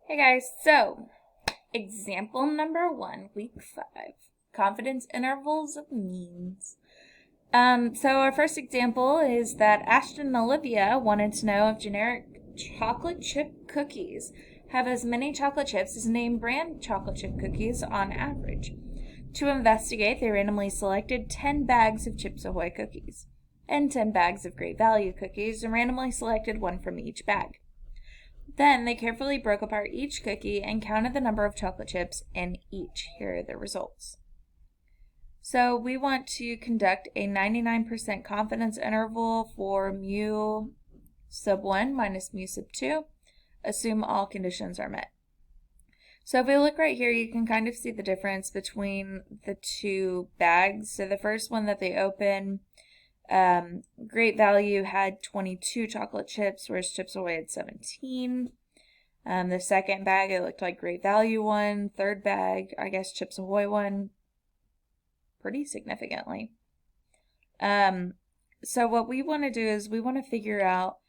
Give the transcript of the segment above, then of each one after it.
Hey guys, so example number 1, week 5, confidence intervals of means. So our first example is that Ashton and Olivia wanted to know if generic chocolate chip cookies have as many chocolate chips as name brand chocolate chip cookies on average. To investigate, they randomly selected 10 bags of Chips Ahoy cookies and 10 bags of Great Value cookies and randomly selected one from each bag. Then they carefully broke apart each cookie and counted the number of chocolate chips in each. Here are the results. So we want to conduct a 99% confidence interval for mu sub 1 minus mu sub 2. Assume all conditions are met. So if we look right here, you can kind of see the difference between the two bags. So the first one that they open, Great Value had 22 chocolate chips, whereas Chips Ahoy had 17. The second bag, it looked like Great Value won. Third bag, I guess Chips Ahoy won pretty significantly. So what we want to do is we want to figure out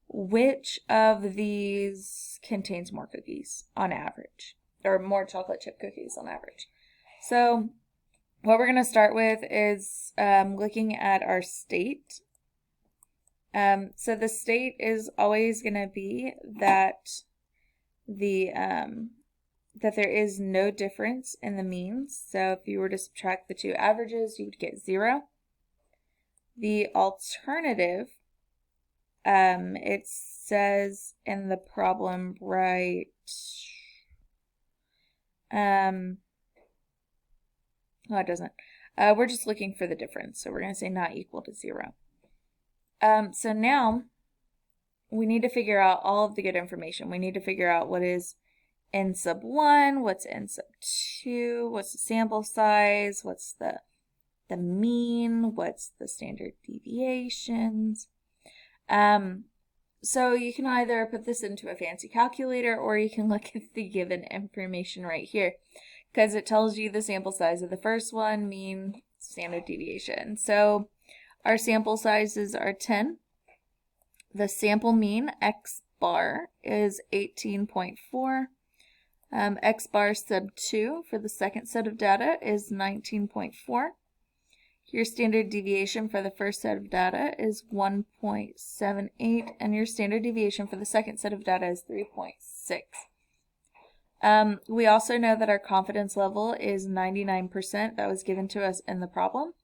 which of these contains more cookies on average, or more chocolate chip cookies on average. So what we're going to start with is looking at our state. So the state is always going to be that that there is no difference in the means. So if you were to subtract the two averages, you would get 0. The alternative, it says in the problem, right, well, it doesn't. We're just looking for the difference, so we're going to say not equal to 0. So now we need to figure out all of the good information. We need to figure out what is n sub 1, what's n sub 2, what's the sample size, what's the mean, what's the standard deviations. So you can either put this into a fancy calculator or you can look at the given information right here because it tells you the sample size of the first one, mean, standard deviation. So our sample sizes are 10. The sample mean, x bar, is 18.4. X bar sub 2 for the second set of data is 19.4. Your standard deviation for the first set of data is 1.78, and your standard deviation for the second set of data is 3.6. We also know that our confidence level is 99%. That was given to us in the problem.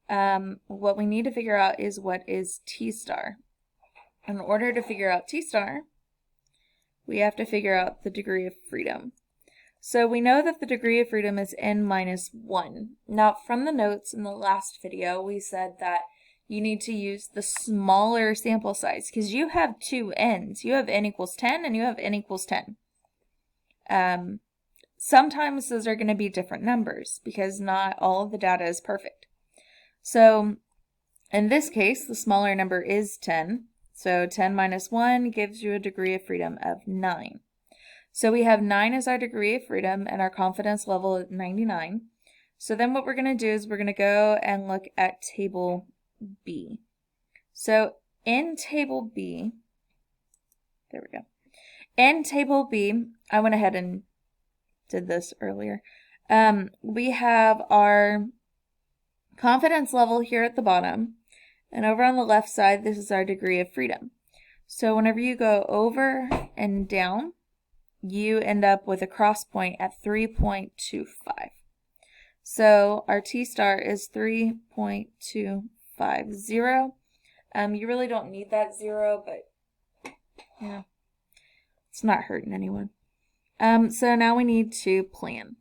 What we need to figure out is what is T star. In order to figure out T star, we have to figure out the degree of freedom. So we know that the degree of freedom is n minus 1. Now, from the notes in the last video, we said that you need to use the smaller sample size because you have two n's. You have n equals 10 and you have n equals 10. Sometimes those are going to be different numbers because not all of the data is perfect. So in this case, the smaller number is 10. So 10 minus 1 gives you a degree of freedom of 9. So we have 9 as our degree of freedom and our confidence level is 99. So then what we're going to do is we're going to go and look at table B. So in table B, there we go. In table B, I went ahead and did this earlier. We have our confidence level here at the bottom. And over on the left side, this is our degree of freedom. So whenever you go over and down, you end up with a cross point at 3.25. So our T star is 3.250. You really don't need that 0, but yeah, it's not hurting anyone. So now we need to plan.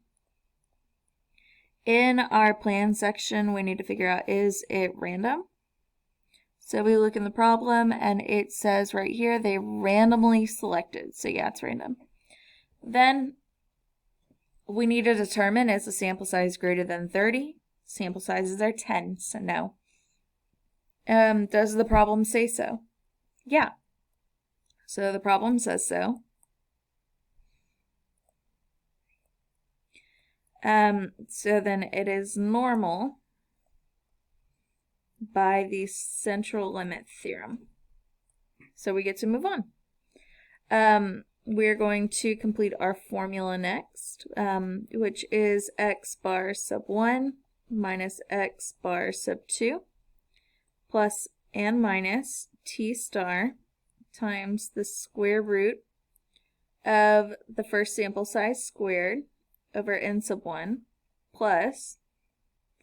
In our plan section, we need to figure out, is it random? So we look in the problem and it says right here they randomly selected. So yeah, it's random. Then we need to determine, is the sample size greater than 30? Sample sizes are 10, so no. Does the problem say so? Yeah. So the problem says so. So then it is normal by the central limit theorem. So we get to move on. we're going to complete our formula next, which is x bar sub 1 minus x bar sub 2 plus and minus t star times the square root of the first sample size squared over n sub 1 plus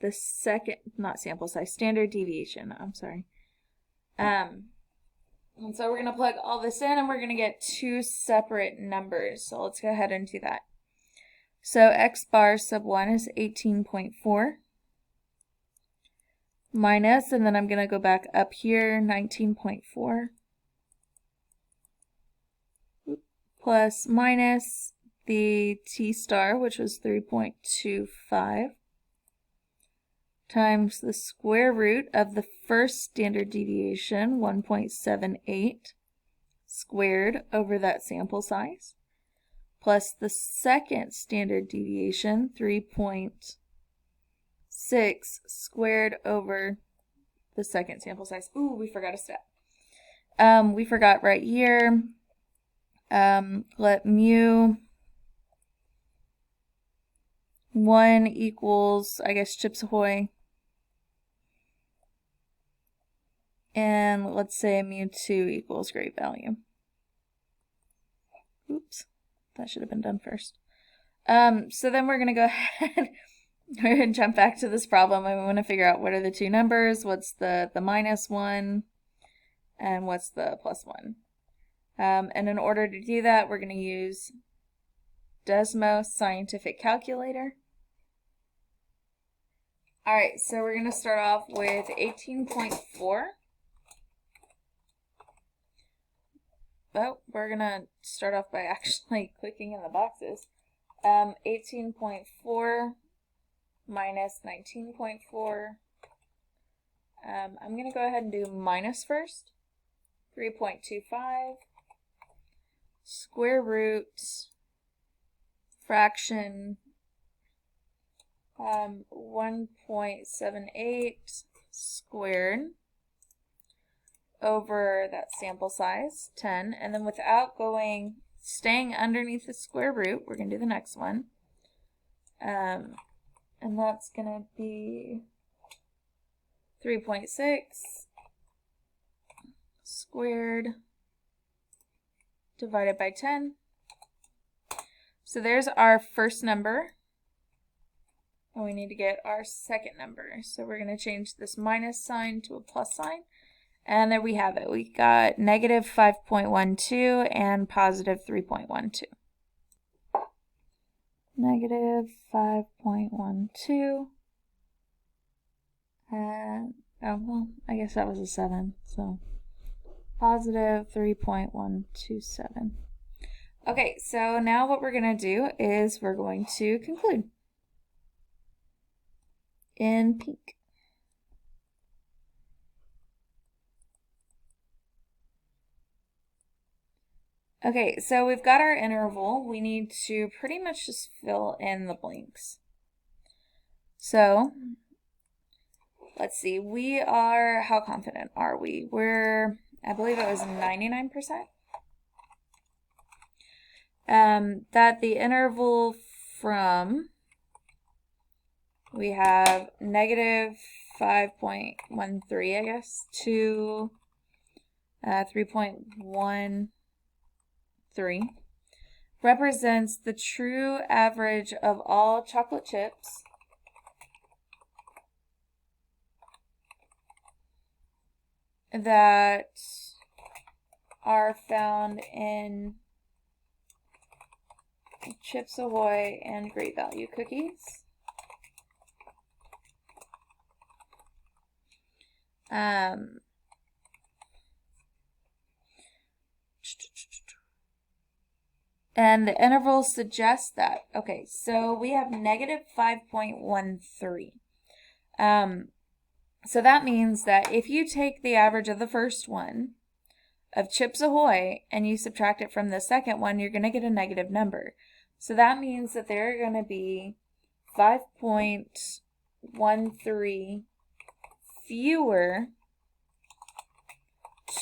the second, not sample size, standard deviation, I'm sorry. And so we're going to plug all this in and we're going to get two separate numbers. So let's go ahead and do that. So x bar sub 1 is 18.4 minus, and then I'm going to go back up here, 19.4 plus minus the t star, which was 3.25, times the square root of the first standard deviation, 1.78, squared over that sample size, plus the second standard deviation, 3.6, squared over the second sample size. Ooh, we forgot a step. We forgot right here. Let mu 1 equals, I guess, Chips Ahoy. And let's say mu 2 equals great value. Oops, that should have been done first. So then we're going to go ahead and jump back to this problem, and we want to figure out what are the two numbers, what's the minus 1, and what's the plus 1. And in order to do that, we're going to use Desmos Scientific Calculator. Alright, so we're going to start off with 18.4. Oh, we're going to start off by actually clicking in the boxes. 18.4 minus 19.4. I'm going to go ahead and do minus first. 3.25 square root fraction 1.78 squared over that sample size, 10, and then without staying underneath the square root, we're going to do the next one. And that's going to be 3.6 squared divided by 10. So there's our first number. And we need to get our second number. So we're going to change this minus sign to a plus sign. And there we have it. We got negative 5.12 and positive 3.12. Negative 5.12. And, oh, well, I guess that was a 7. So positive 3.127. Okay, so now what we're going to do is we're going to conclude in pink. Okay, so we've got our interval. We need to pretty much just fill in the blanks. So, let's see. We are, how confident are we? I believe it was 99%. That the interval from, we have negative 5.13, I guess, to 3.13 represents the true average of all chocolate chips that are found in Chips Ahoy and Great Value cookies. And the interval suggests that. Okay, so we have negative 5.13. So that means that if you take the average of the first one of Chips Ahoy and you subtract it from the second one, you're going to get a negative number. So that means that there are going to be 5.13 fewer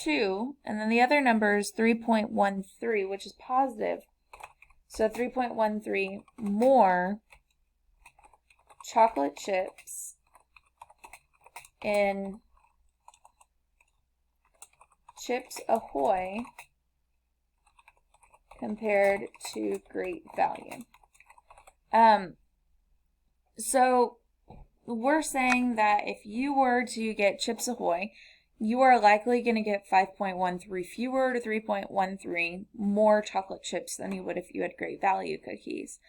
2, and then the other number is 3.13, which is positive. So 3.13 more chocolate chips in Chips Ahoy compared to Great Value. So we're saying that if you were to get Chips Ahoy, you are likely going to get 5.13 fewer to 3.13 more chocolate chips than you would if you had Great Value cookies.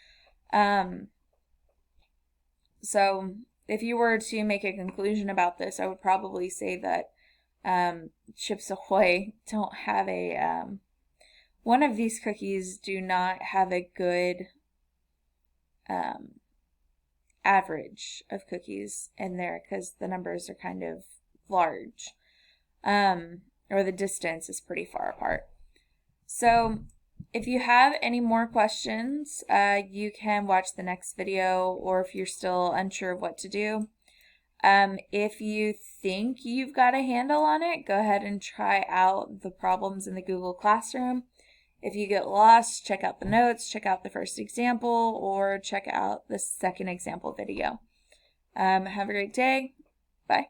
So if you were to make a conclusion about this, I would probably say that Chips Ahoy don't have a, one of these cookies do not have a good average of cookies in there because the numbers are kind of large. Or the distance is pretty far apart. So if you have any more questions, you can watch the next video, or if you're still unsure of what to do. If you think you've got a handle on it, go ahead and try out the problems in the Google Classroom. If you get lost, check out the notes, check out the first example, or check out the second example video. Have a great day. Bye.